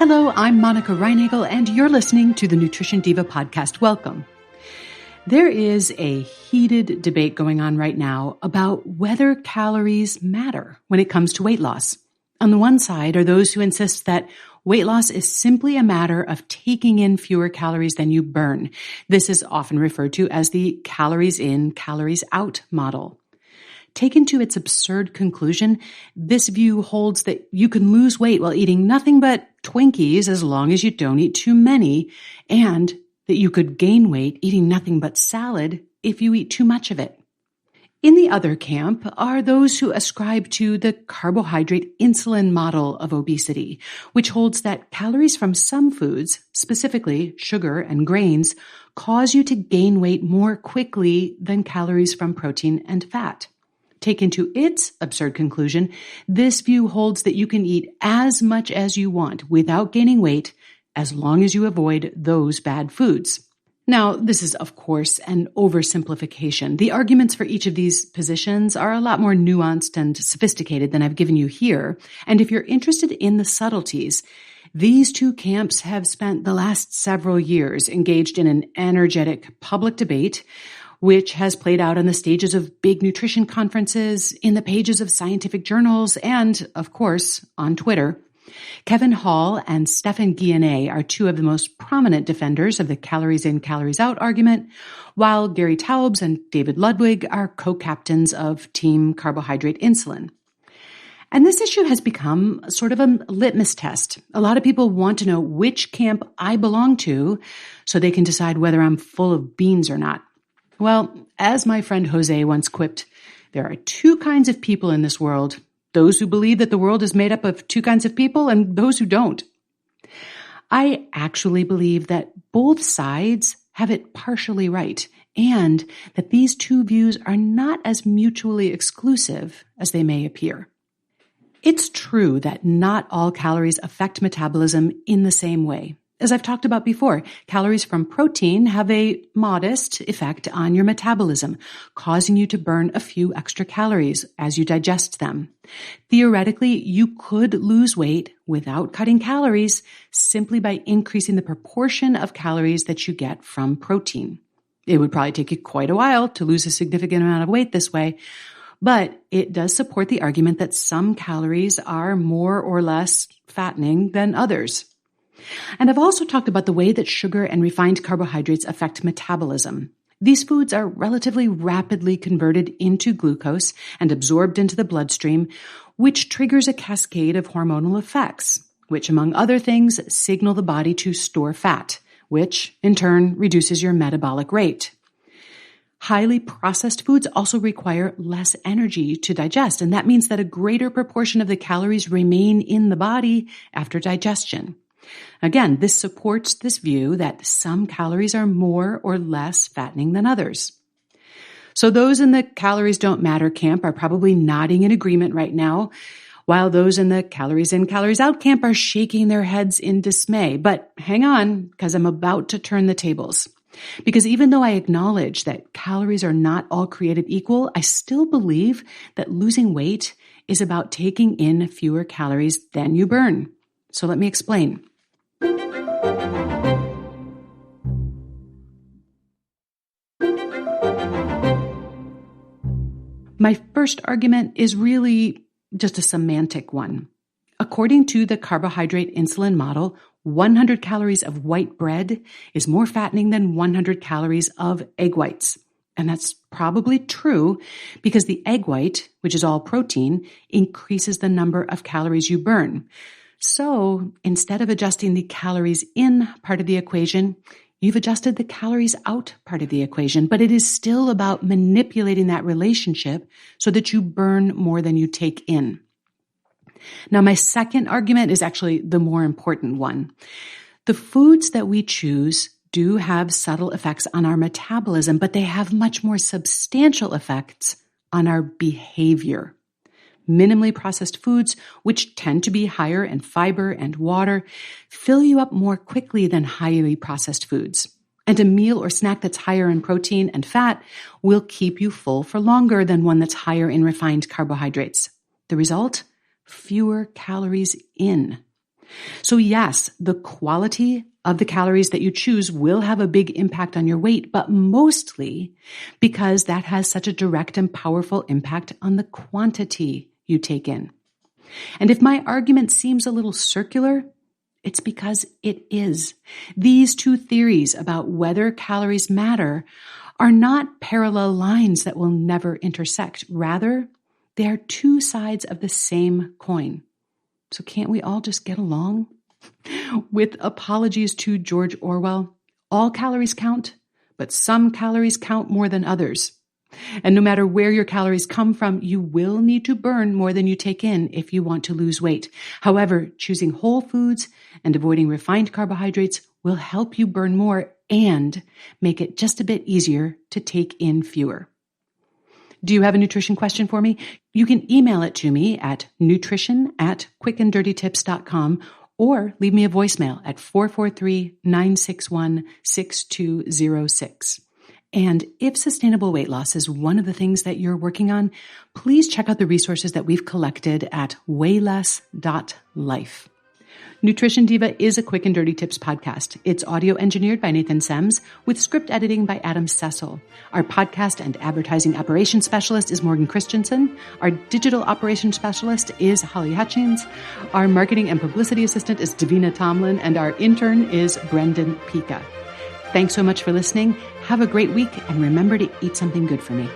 Hello, I'm Monica Reinagel, and you're listening to the Nutrition Diva podcast. Welcome. There is a heated debate going on right now about whether calories matter when it comes to weight loss. On the one side are those who insist that weight loss is simply a matter of taking in fewer calories than you burn. This is often referred to as the calories in, calories out model. Taken to its absurd conclusion, this view holds that you can lose weight while eating nothing but Twinkies as long as you don't eat too many, and that you could gain weight eating nothing but salad if you eat too much of it. In the other camp are those who ascribe to the carbohydrate insulin model of obesity, which holds that calories from some foods, specifically sugar and grains, cause you to gain weight more quickly than calories from protein and fat. Taken to its absurd conclusion, this view holds that you can eat as much as you want without gaining weight as long as you avoid those bad foods. Now, this is, of course, an oversimplification. The arguments for each of these positions are a lot more nuanced and sophisticated than I've given you here. And if you're interested in the subtleties, these two camps have spent the last several years engaged in an energetic public debate, which has played out on the stages of big nutrition conferences, in the pages of scientific journals, and, of course, on Twitter. Kevin Hall and Stephan Guyenet are two of the most prominent defenders of the calories in, calories out argument, while Gary Taubes and David Ludwig are co-captains of Team Carbohydrate Insulin. And this issue has become sort of a litmus test. A lot of people want to know which camp I belong to so they can decide whether I'm full of beans or not. Well, as my friend Jose once quipped, there are two kinds of people in this world: those who believe that the world is made up of two kinds of people and those who don't. I actually believe that both sides have it partially right, and that these two views are not as mutually exclusive as they may appear. It's true that not all calories affect metabolism in the same way. As I've talked about before, calories from protein have a modest effect on your metabolism, causing you to burn a few extra calories as you digest them. Theoretically, you could lose weight without cutting calories simply by increasing the proportion of calories that you get from protein. It would probably take you quite a while to lose a significant amount of weight this way, but it does support the argument that some calories are more or less fattening than others. And I've also talked about the way that sugar and refined carbohydrates affect metabolism. These foods are relatively rapidly converted into glucose and absorbed into the bloodstream, which triggers a cascade of hormonal effects, which, among other things, signal the body to store fat, which in turn reduces your metabolic rate. Highly processed foods also require less energy to digest, and that means that a greater proportion of the calories remain in the body after digestion. Again, this supports this view that some calories are more or less fattening than others. So those in the calories don't matter camp are probably nodding in agreement right now, while those in the calories in, calories out camp are shaking their heads in dismay. But hang on, because I'm about to turn the tables. Because even though I acknowledge that calories are not all created equal, I still believe that losing weight is about taking in fewer calories than you burn. So let me explain. My first argument is really just a semantic one. According to the carbohydrate insulin model, 100 calories of white bread is more fattening than 100 calories of egg whites. And that's probably true because the egg white, which is all protein, increases the number of calories you burn. So instead of adjusting the calories in part of the equation, you've adjusted the calories out part of the equation, but it is still about manipulating that relationship so that you burn more than you take in. Now, my second argument is actually the more important one. The foods that we choose do have subtle effects on our metabolism, but they have much more substantial effects on our behavior. Minimally processed foods, which tend to be higher in fiber and water, fill you up more quickly than highly processed foods. And a meal or snack that's higher in protein and fat will keep you full for longer than one that's higher in refined carbohydrates. The result? Fewer calories in. So yes, the quality of the calories that you choose will have a big impact on your weight, but mostly because that has such a direct and powerful impact on the quantity you take in. And if my argument seems a little circular, it's because it is. These two theories about whether calories matter are not parallel lines that will never intersect. Rather, they are two sides of the same coin. So can't we all just get along? With apologies to George Orwell, all calories count, but some calories count more than others. And no matter where your calories come from, you will need to burn more than you take in if you want to lose weight. However, choosing whole foods and avoiding refined carbohydrates will help you burn more and make it just a bit easier to take in fewer. Do you have a nutrition question for me? You can email it to me at nutrition@quickanddirtytips.com or leave me a voicemail at 443-961-6206. And if sustainable weight loss is one of the things that you're working on, please check out the resources that we've collected at wayless.life. Nutrition Diva is a Quick and Dirty Tips podcast. It's audio engineered by Nathan Sems with script editing by Adam Cecil. Our podcast and advertising operations specialist is Morgan Christensen. Our digital operations specialist is Holly Hutchings. Our marketing and publicity assistant is Davina Tomlin. And our intern is Brendan Pika. Thanks so much for listening. Have a great week and remember to eat something good for me.